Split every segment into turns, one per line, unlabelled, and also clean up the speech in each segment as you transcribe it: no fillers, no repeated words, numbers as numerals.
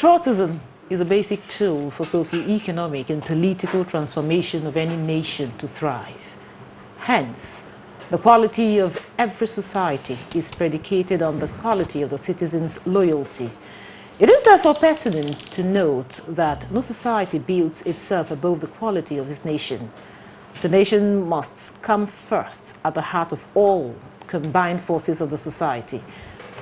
Patriotism is a basic tool for socio-economic and political transformation of any nation to thrive. Hence, the quality of every society is predicated on the quality of the citizens' loyalty. It is therefore pertinent to note that no society builds itself above the quality of its nation. The nation must come first at the heart of all combined forces of the society.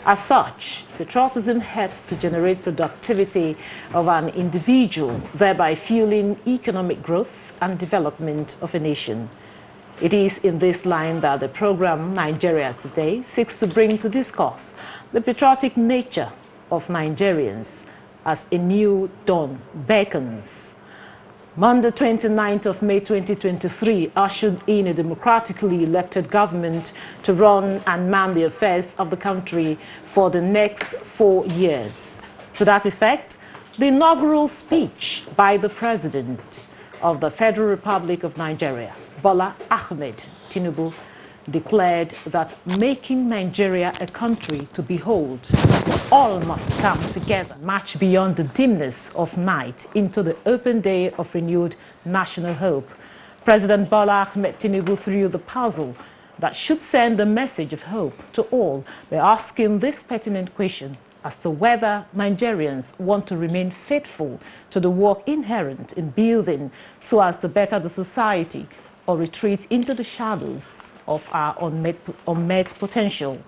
As such, patriotism helps to generate productivity of an individual, thereby fueling economic growth and development of a nation. It is in this line that the program Nigeria Today seeks to bring to discourse the patriotic nature of Nigerians as a new dawn beckons. Monday, 29th of May 2023 ushered in a democratically elected government to run and man the affairs of the country for the next 4 years. To that effect, the inaugural speech by the President of the Federal Republic of Nigeria, Bola Ahmed Tinubu, declared that making Nigeria a country to behold, all must come together, march beyond the dimness of night into the open day of renewed national hope. President Bola Ahmed Tinubu threw the puzzle that should send a message of hope to all by asking this pertinent question as to whether Nigerians want to remain faithful to the work inherent in building so as to better the society, or retreat into the shadows of our unmet potential.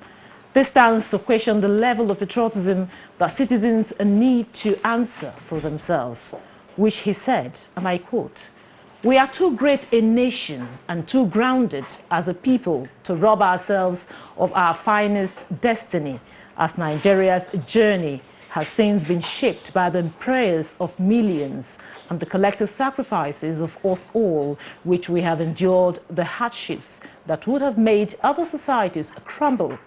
This stands to question the level of patriotism that citizens need to answer for themselves, which he said, and I quote, "We are too great a nation and too grounded as a people to rob ourselves of our finest destiny, as Nigeria's journey has since been shaped by the prayers of millions and the collective sacrifices of us all, which we have endured the hardships that would have made other societies crumble.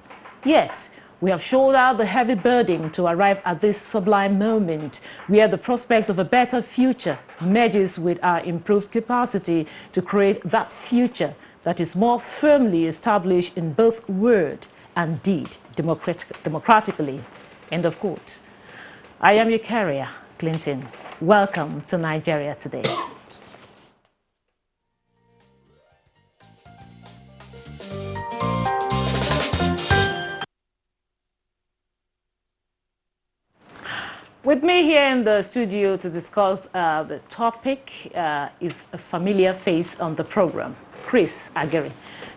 Yet, we have shouldered the heavy burden to arrive at this sublime moment where the prospect of a better future merges with our improved capacity to create that future that is more firmly established in both word and deed democratically." End of quote. I am your carrier, Clinton. Welcome to Nigeria Today. With me here in the studio to discuss the topic is a familiar face on the program, Chris Ageri,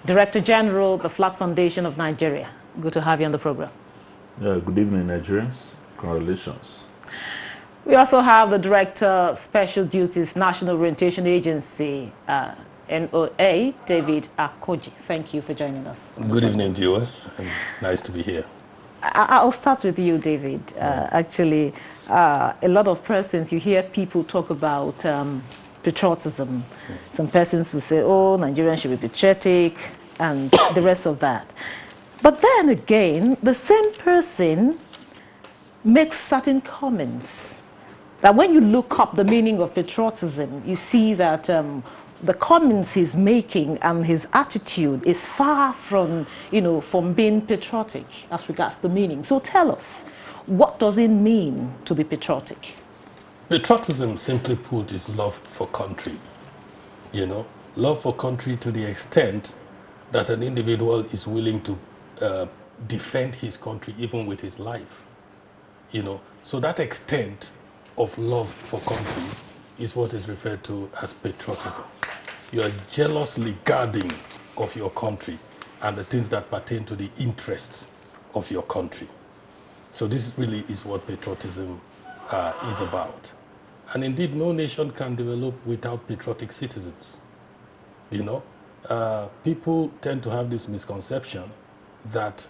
Director General, the Flag Foundation of Nigeria. Good to have you on the program.
Good evening, Nigerians. Congratulations.
We also have the Director, Special Duties, National Orientation Agency, NOA, David Akoji. Thank you for joining us.
Good evening, viewers, and nice to be here.
I'll start with you, David. Actually, a lot of persons, you hear people talk about patriotism. Some persons will say, oh, Nigerians should be patriotic, and the rest of that. But then again, the same person makes certain comments that when you look up the meaning of patriotism, you see that the comments he's making and his attitude is far from, from being patriotic as regards the meaning. So tell us, what does it mean to be patriotic?
Patriotism, simply put, is love for country. Love for country to the extent that an individual is willing to defend his country even with his life. So that extent of love for country is what is referred to as patriotism. You are jealously guarding of your country and the things that pertain to the interests of your country. So this really is what patriotism is about. And indeed, no nation can develop without patriotic citizens. People tend to have this misconception that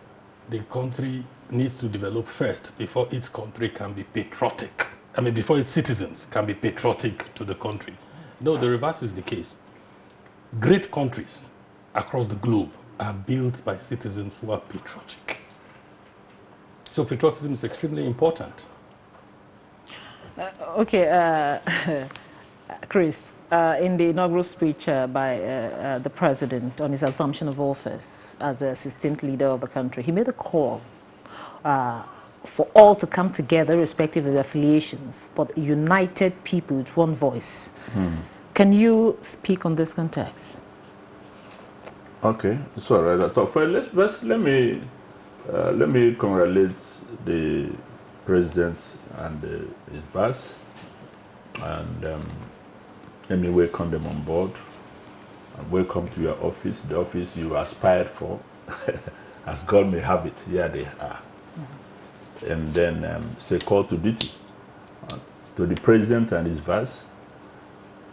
the country needs to develop first before its country can be patriotic. Before its citizens can be patriotic to the country. No, the reverse is the case. Great countries across the globe are built by citizens who are patriotic. So patriotism is extremely important.
Chris, in the inaugural speech by the President on his assumption of office as a 16th leader of the country, he made a call for all to come together, irrespective of their affiliations, but a united people with one voice. Can you speak on this context?
Okay, it's all right. I thought first let me congratulate the president and his vice, and let me welcome them on board and welcome to your office, the office you aspired for, as God may have it. Here they are. And then it's a call to duty to the president and his vice,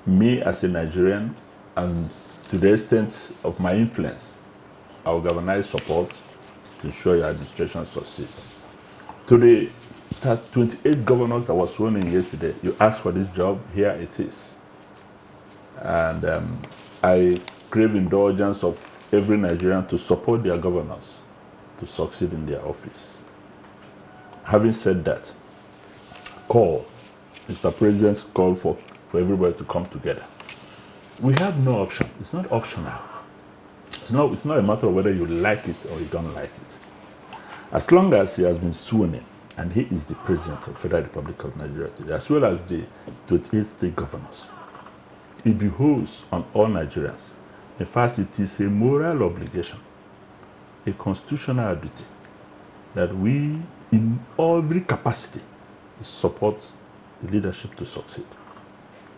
me as a Nigerian, and to the extent of my influence, I will galvanize support to ensure your administration succeeds. To the 28 governors that was sworn in yesterday, you asked for this job, here it is. And I crave indulgence of every Nigerian to support their governors to succeed in their office. Having said that, Mr. President's call for everybody to come together. We have no option. It's not optional. It's not a matter of whether you like it or you don't like it. As long as he has been sworn in, and he is the President of the Federal Republic of Nigeria today, as well as the 28 state governors, it behoves on all Nigerians. In fact, it is a moral obligation, a constitutional duty, that we, in every capacity, support the leadership to succeed.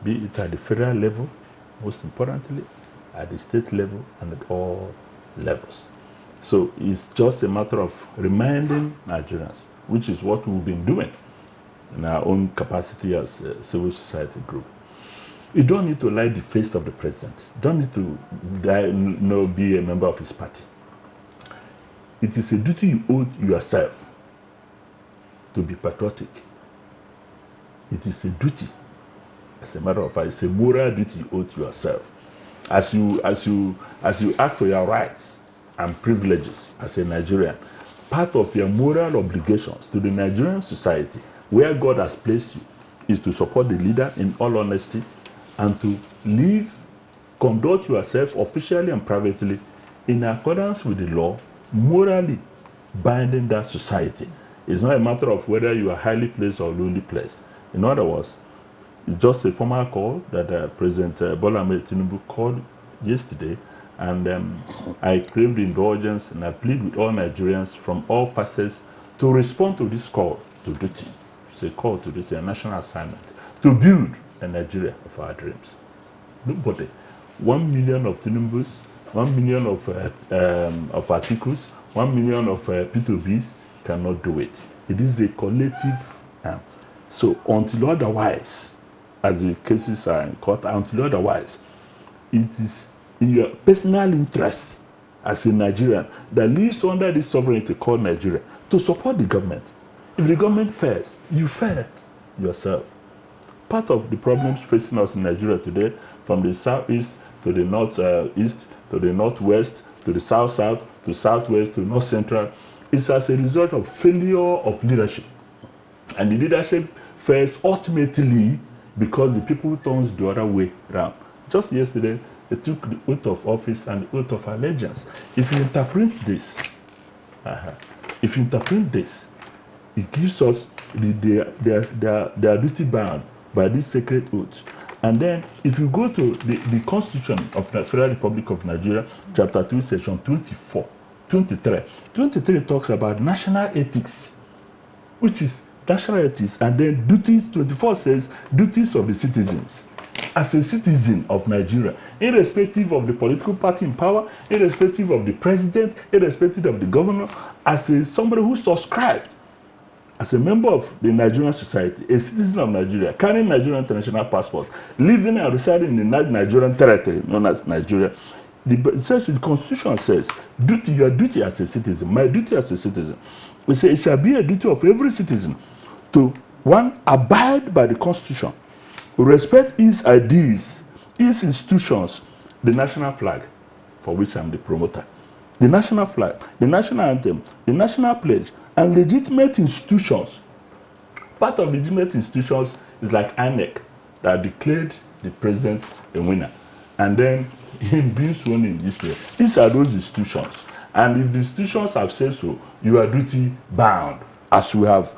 Be it at the federal level, most importantly, at the state level, and at all levels. So it's just a matter of reminding Nigerians, which is what we've been doing in our own capacity as a civil society group. You don't need to like the face of the president. You don't need to be a member of his party. It is a duty you owe yourself to be patriotic. It is a duty. As a matter of fact, it's a moral duty you owe to yourself. As you act for your rights and privileges as a Nigerian, part of your moral obligations to the Nigerian society, where God has placed you, is to support the leader in all honesty and to conduct yourself officially and privately in accordance with the law, morally binding that society. It's not a matter of whether you are highly placed or lowly placed. In other words, it's just a formal call that President Bola Ahmed Tinubu called yesterday, and I crave the indulgence and I plead with all Nigerians from all facets to respond to this call to duty. It's a call to duty, a national assignment, to build a Nigeria of our dreams. Nobody. 1 million of Tinubus, 1 million of articles, 1 million of P2Vs cannot do it. It is a collective. So until otherwise, as the cases are in court, until otherwise, it is in your personal interest as a Nigerian that lives under this sovereignty called Nigeria to support the government. If the government fails, you fail yourself. Part of the problems facing us in Nigeria today, from the southeast to the northeast to the northwest to the south-south to southwest to north-central, is as a result of failure of leadership. And the leadership fails ultimately because the people turns the other way around. Just yesterday, they took the oath of office and the oath of allegiance. If you interpret this, it gives us their duty bound by this sacred oath. And then, if you go to the Constitution of the Federal Republic of Nigeria, Chapter 2, Section 23 talks about national ethics, which is national ethics, and then duties. 24 says duties of the citizens. As a citizen of Nigeria, irrespective of the political party in power, irrespective of the president, irrespective of the governor, as somebody who subscribed, as a member of the Nigerian society, a citizen of Nigeria, carrying Nigerian international passport, living and residing in the Nigerian territory known as Nigeria, the Constitution says, your duty as a citizen, my duty as a citizen, we say it shall be a duty of every citizen to, one, abide by the Constitution, respect its ideas, its institutions, the national flag, for which I'm the promoter, the national flag, the national anthem, the national pledge, and legitimate institutions. Part of legitimate institutions is like INEC, that declared the president a winner, and then him being sworn in this way. These are those institutions. And if the institutions have said so, you are duty bound as we have,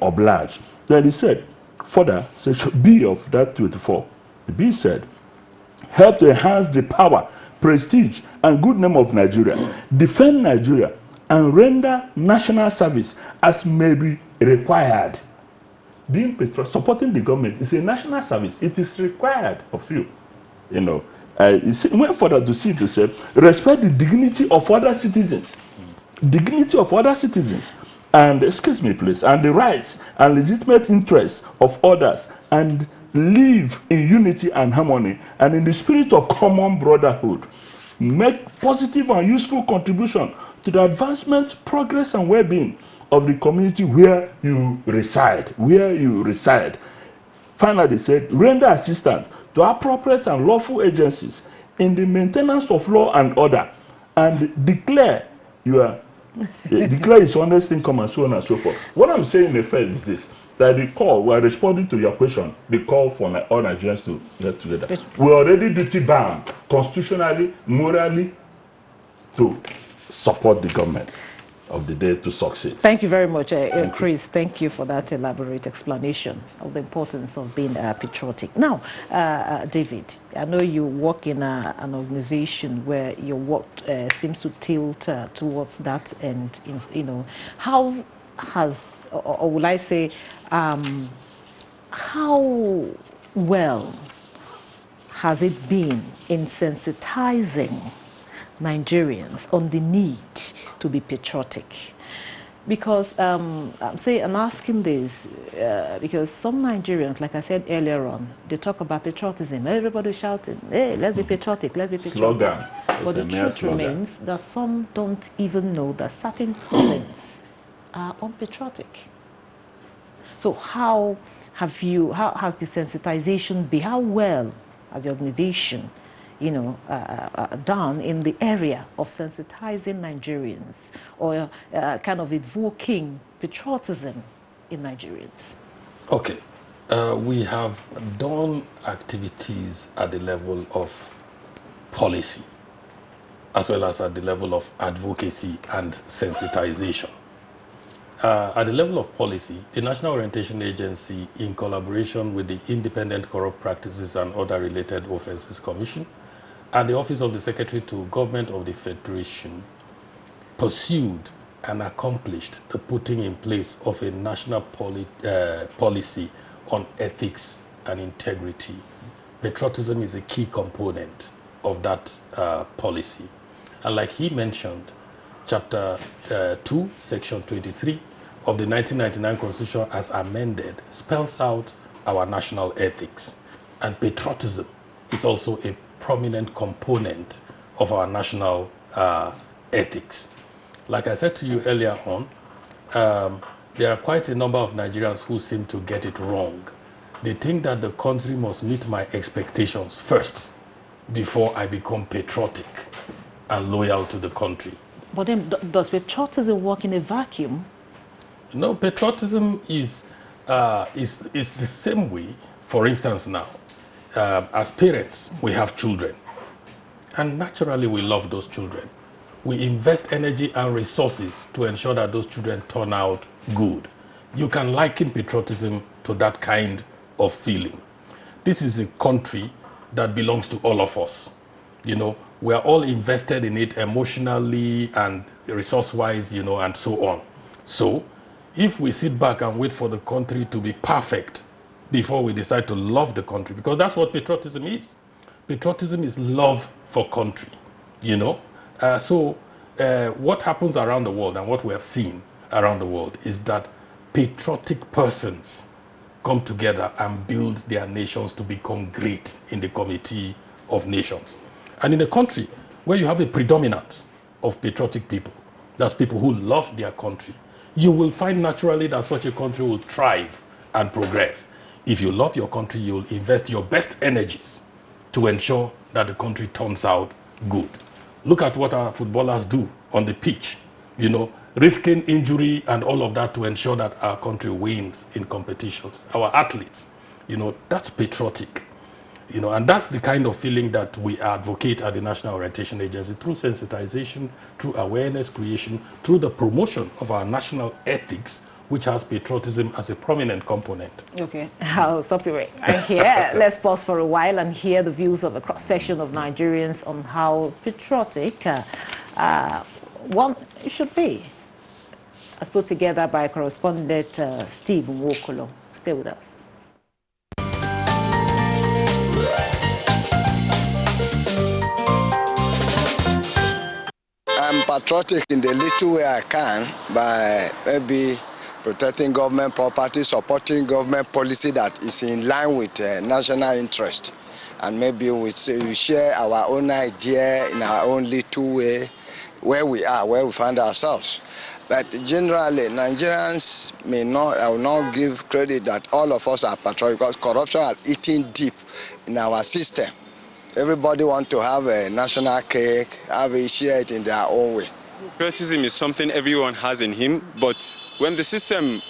obliged. Then he said, further, section B of that 24, the B said, help to enhance the power, prestige, and good name of Nigeria, defend Nigeria, and render national service as may be required. Being supporting the government is a national service. It is required of you. It went further to say, respect the dignity of other citizens. Dignity of other citizens. And, excuse me, please, and the rights and legitimate interests of others, and live in unity and harmony, and in the spirit of common brotherhood. Make positive and useful contribution to the advancement, progress, and well-being of the community where you reside. Finally, they said, render assistance to appropriate and lawful agencies in the maintenance of law and order, and declare his honest income, and so on and so forth. What I'm saying in effect is this, that the call, we are responding to your question, the call for all Nigerians to get together. We're already duty bound, constitutionally, morally, to support the government of the day to succeed.
Thank you very much, Chris. Thank you for that elaborate explanation of the importance of being patriotic. Now, David, I know you work in an organization where your work seems to tilt towards that, and how has, or will I say, how well has it been in sensitizing Nigerians on the need to be patriotic? Because I'm asking this because some Nigerians, like I said earlier on, they talk about patriotism. Everybody's shouting, hey, let's be patriotic, let's be patriotic.
Slogan.
But the truth remains that some don't even know that certain comments are unpatriotic. So how has the sensitization been? How well has the organization done in the area of sensitizing Nigerians, or kind of evoking patriotism in Nigerians?
Okay. We have done activities at the level of policy, as well as at the level of advocacy and sensitization. At the level of policy, the National Orientation Agency, in collaboration with the Independent Corrupt Practices and Other Related Offences Commission, and the Office of the Secretary to Government of the Federation, pursued and accomplished the putting in place of a national policy on ethics and integrity. Patriotism is a key component of that policy. And like he mentioned, Chapter 2, Section 23 of the 1999 Constitution as amended spells out our national ethics. And patriotism is also a prominent component of our national ethics. Like I said to you earlier on, there are quite a number of Nigerians who seem to get it wrong. They think that the country must meet my expectations first before I become patriotic and loyal to the country.
But then, does patriotism work in a vacuum?
No, patriotism is the same way. For instance, now, as parents, we have children. And naturally, we love those children. We invest energy and resources to ensure that those children turn out good. You can liken patriotism to that kind of feeling. This is a country that belongs to all of us. We are all invested in it emotionally and resource-wise, and so on. So, if we sit back and wait for the country to be perfect before we decide to love the country, because that's what patriotism is. Patriotism is love for country, So, what happens around the world and what we have seen around the world is that patriotic persons come together and build their nations to become great in the Committee of Nations. And in a country where you have a predominance of patriotic people, that's people who love their country, you will find naturally that such a country will thrive and progress. If you love your country, you'll invest your best energies to ensure that the country turns out good. Look at what our footballers do on the pitch, risking injury and all of that to ensure that our country wins in competitions. Our athletes, that's patriotic. And that's the kind of feeling that we advocate at the National Orientation Agency through sensitization, through awareness creation, through the promotion of our national ethics which has patriotism as a prominent component.
Okay, I'll stop you right here. Let's pause for a while and hear the views of a cross-section of Nigerians on how patriotic one should be, as put together by correspondent Steve Nwokolo. Stay with us.
I'm patriotic in the little way I can by maybe protecting government property, supporting government policy that is in line with national interest. And maybe we share our own idea in our own little way where we are, where we find ourselves. But generally, Nigerians I will not give credit that all of us are patriotic because corruption has eaten deep in our system. Everybody wants to have a national cake, share it in their own way.
Patriotism is something everyone has in him, but when the system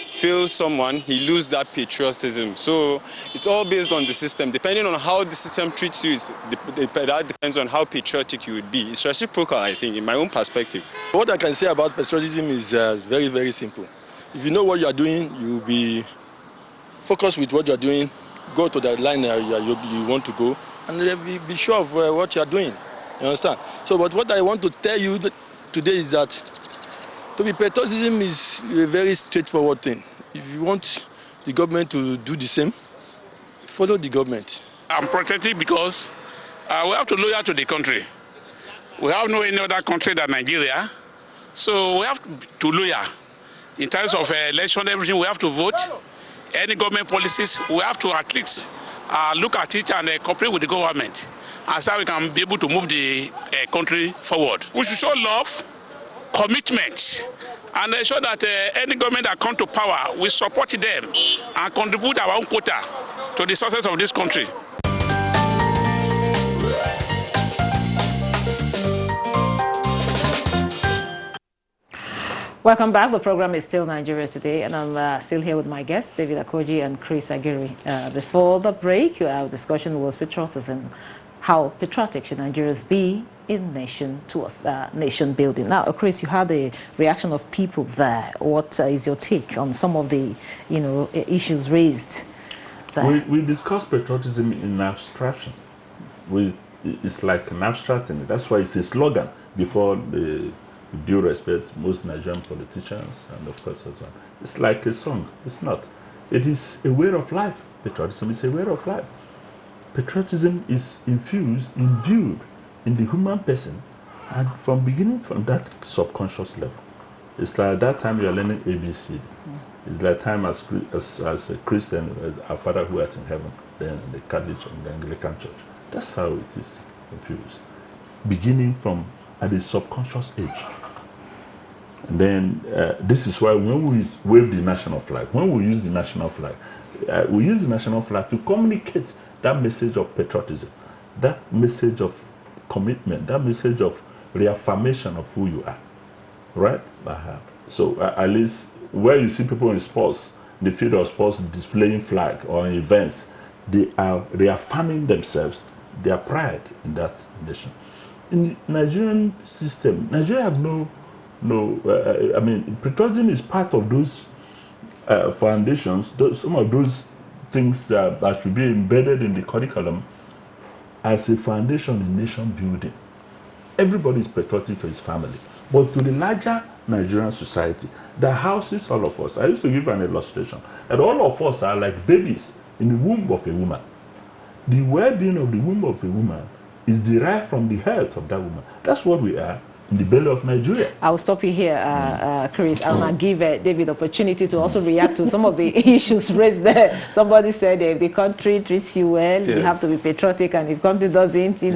fails someone, he loses that patriotism. So it's all based on the system. Depending on how the system treats you, that depends on how patriotic you would be. It's reciprocal, I think, in my own perspective.
What I can say about patriotism is very, very simple. If you know what you are doing, you will be focused with what you are doing, go to the line you want to go, and be sure of what you are doing. You understand? So, but what I want to tell you today is that to be patriotism is a very straightforward thing. If you want the government to do the same, follow the government.
I'm protective because we have to loyal to the country. We have no any other country than Nigeria, so we have to loyal. In terms of election, everything, we have to vote. Any government policies, we have to at least look at it and cooperate with the government, and so we can be able to move the country forward. We should show love, commitment, and ensure that any government that comes to power, we support them and contribute our own quota to the success of this country.
Welcome back. The program is still Nigeria Today, and I'm still here with my guests, David Akoji and Chris Aguirre. Before the break, our discussion was patriotism. How patriotic should Nigerians be in nation towards nation building? Now, Chris, you had the reaction of people there. What is your take on some of the, issues raised there?
We discuss patriotism in abstraction. It's like an abstract thing. That's why it's a slogan before the due respect most Nigerian politicians and of course as well. It's like a song. It's not. It is a way of life. Patriotism is a way of life. Patriotism is imbued in the human person, and beginning from that subconscious level. It's like that time you are learning ABCD. It's like time as a Christian, as our Father who art in heaven, then the Catholic and the Anglican Church. That's how it is infused. Beginning from at the subconscious age. And then this is why when we wave the national flag, when we use the national flag, we use the national flag to communicate that message of patriotism, that message of commitment, that message of reaffirmation of who you are, right? So at least where you see people in sports, in the field of sports displaying flag or in events, they are reaffirming themselves, their pride in that nation. In the Nigerian system, Nigeria have patriotism is part of those foundations, some of those things that should be embedded in the curriculum as a foundation in nation building. Everybody is patriotic to his family, but to the larger Nigerian society that houses all of us. I used to give an illustration, and all of us are like babies in the womb of a woman. The well-being of the womb of the woman is derived from the health of that woman. That's what we are in the belly of Nigeria. I'll
stop you here, Chris. I'll now give David opportunity to also react to some of the issues raised there. Somebody said if the country treats you well, you have to be patriotic, and if the country doesn't, it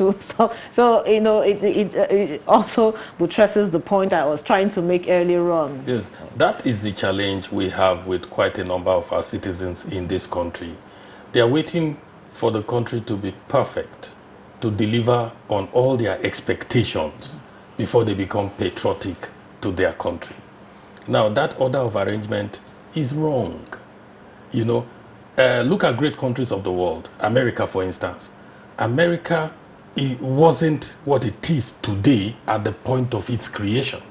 will stop. So, it also buttresses the point I was trying to make earlier on.
Yes, that is the challenge we have with quite a number of our citizens in this country. They are waiting for the country to be perfect, to deliver on all their expectations before they become patriotic to their country. Now, that order of arrangement is wrong. Look at great countries of the world. America, for instance. America, it wasn't what it is today at the point of its creation.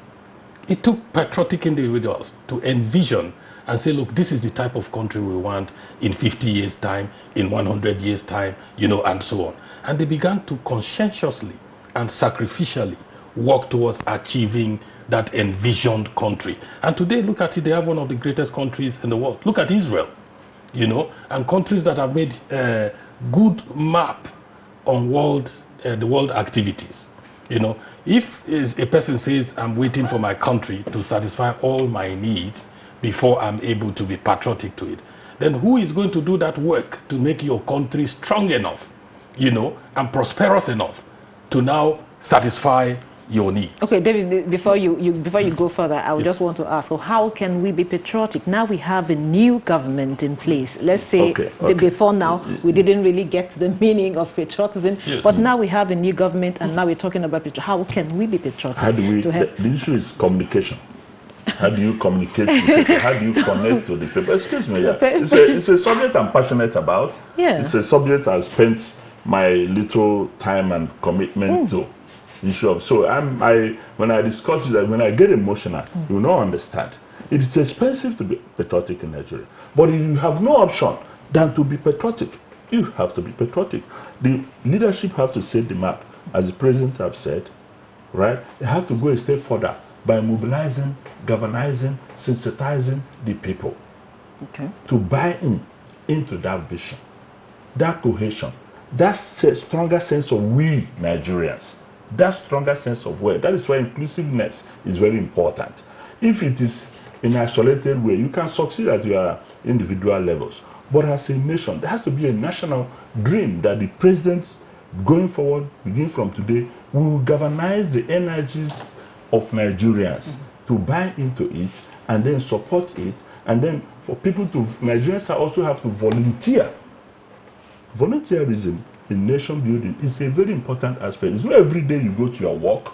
It took patriotic individuals to envision and say, look, this is the type of country we want in 50 years' time, in 100 years' time, you know, and so on. And they began to conscientiously and sacrificially work towards achieving that envisioned country. And today, look at it, they have one of the greatest countries in the world. Look at Israel, you know, and countries that have made a good map on the world activities. You know, if a person says, I'm waiting for my country to satisfy all my needs before I'm able to be patriotic to it, then who is going to do that work to make your country strong enough, you know, and prosperous enough to now satisfy your needs?
Okay, David, before you go further, I would
Yes.
just want to ask, how can we be patriotic? Now we have a new government in place. Let's say before now, we didn't really get the meaning of patriotism,
Yes.
but now we have a new government and now we're talking about how can we be patriotic?
How do we,
to help?
the issue is communication. How do you communicate with people? How do you connect to the people? Excuse me, yeah. It's a subject I'm passionate about.
Yeah.
It's a subject I've spent my little time and commitment to. Issue of, so when I discuss it, when I get emotional, you will not understand. It is expensive to be patriotic in Nigeria. But if you have no option than to be patriotic, you have to be patriotic. The leadership have to set the map, as the president have said, right? They have to go a step further by mobilizing, galvanizing, sensitizing the people to buy into that vision, that cohesion, that stronger sense of we Nigerians, that stronger sense of where. That is why inclusiveness is very important. If it is in an isolated way, you can succeed at your individual levels. But as a nation, there has to be a national dream that the president, going forward, beginning from today, will galvanize the energies of Nigerians to buy into it and then support it. And then for people to, Nigerians also have to volunteer. Volunteerism in nation building is a very important aspect. It's not every day you go to your work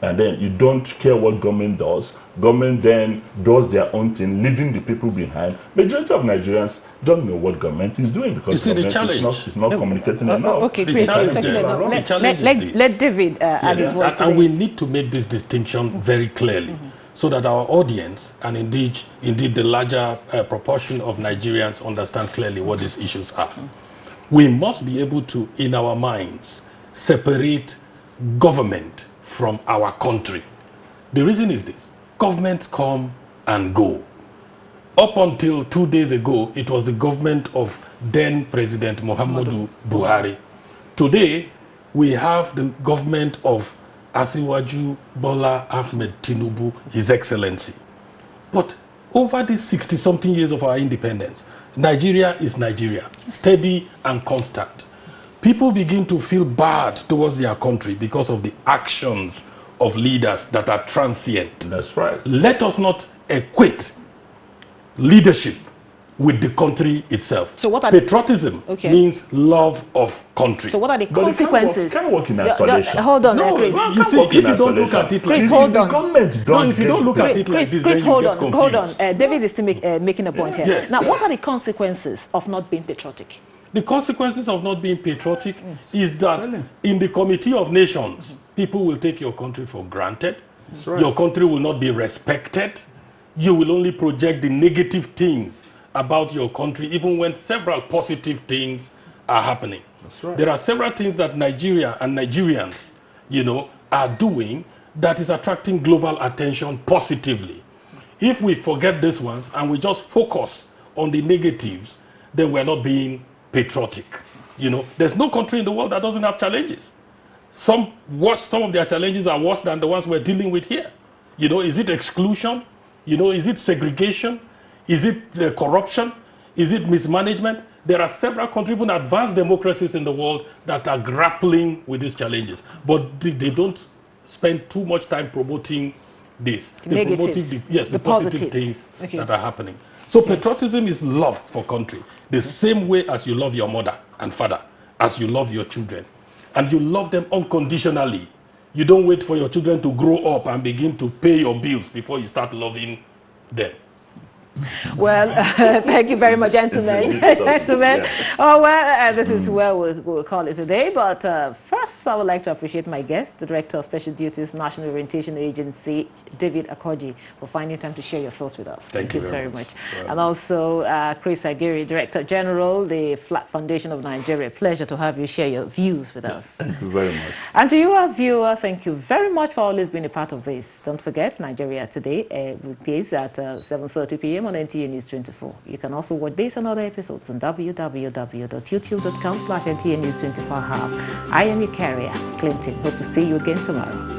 and then you don't care what government does. Government then does their own thing, leaving the people behind. Majority of Nigerians don't know what government is doing because
You see, the
government
challenge
is not communicating enough.
Okay,
The
Chris,
challenge,
you're talking about-
the challenge is this.
let David add his
Yes,
voice to
and we
this.
need to make this distinction very clearly so that our audience and indeed the larger proportion of Nigerians understand clearly what these issues are. We must be able to, in our minds, separate government from our country. The reason is this: governments come and go. Up until 2 days ago, it was the government of then President Muhammadu Buhari. Today, we have the government of Asiwaju Bola Ahmed Tinubu, His Excellency. But over these 60-something years of our independence, Nigeria is Nigeria, steady and constant. People begin to feel bad towards their country because of the actions of leaders that are transient.
That's right.
Let us not equate leadership with the country itself.
So what are
patriotism means love of country.
So what are the
But
consequences?
it can't work in isolation.
Hold on,
No,
Chris.
you see, if you don't look at it like
Chris,
this,
hold on.
if you don't look at it like this,
Chris,
then you
hold
get
on,
confused.
hold on. David is still making a point here.
Yes.
Now, what are the consequences of not being patriotic?
The consequences of not being patriotic is that in the Committee of Nations, people will take your country for granted.
Right.
Your country will not be respected. You will only project the negative things about your country, even when several positive things are happening.
That's right.
There are several things that Nigeria and Nigerians, you know, are doing that is attracting global attention positively. If we forget these ones and we just focus on the negatives, then we're not being patriotic. You know, there's no country in the world that doesn't have challenges. Some of their challenges are worse than the ones we're dealing with here. You know, is it exclusion? You know, is it segregation? Is it corruption? Is it mismanagement? There are several countries, even advanced democracies in the world, that are grappling with these challenges. But they don't spend too much time promoting this. They're promoting the positive things that are happening. So patriotism is love for country, the same way as you love your mother and father, as you love your children. And you love them unconditionally. You don't wait for your children to grow up and begin to pay your bills before you start loving them.
Well, thank you very much, gentlemen. Gentlemen.
Yeah.
Oh, well, this is where we'll call it today. But first, I would like to appreciate my guest, the Director of Special Duties, National Orientation Agency, David Akodji, for finding time to share your thoughts with us.
Thank you very much.
And also, Chris Agiri, Director General, the Flat Foundation of Nigeria. Pleasure to have you share your views with us.
Thank you very much.
And to you, our viewer, thank you very much for always being a part of this. Don't forget, Nigeria Today, weekdays at 7:30 p.m. on NTA News 24. You can also watch this and other episodes on www.youtube.com/NTA News 24 Hub. I am your carrier, Clinton. Hope to see you again tomorrow.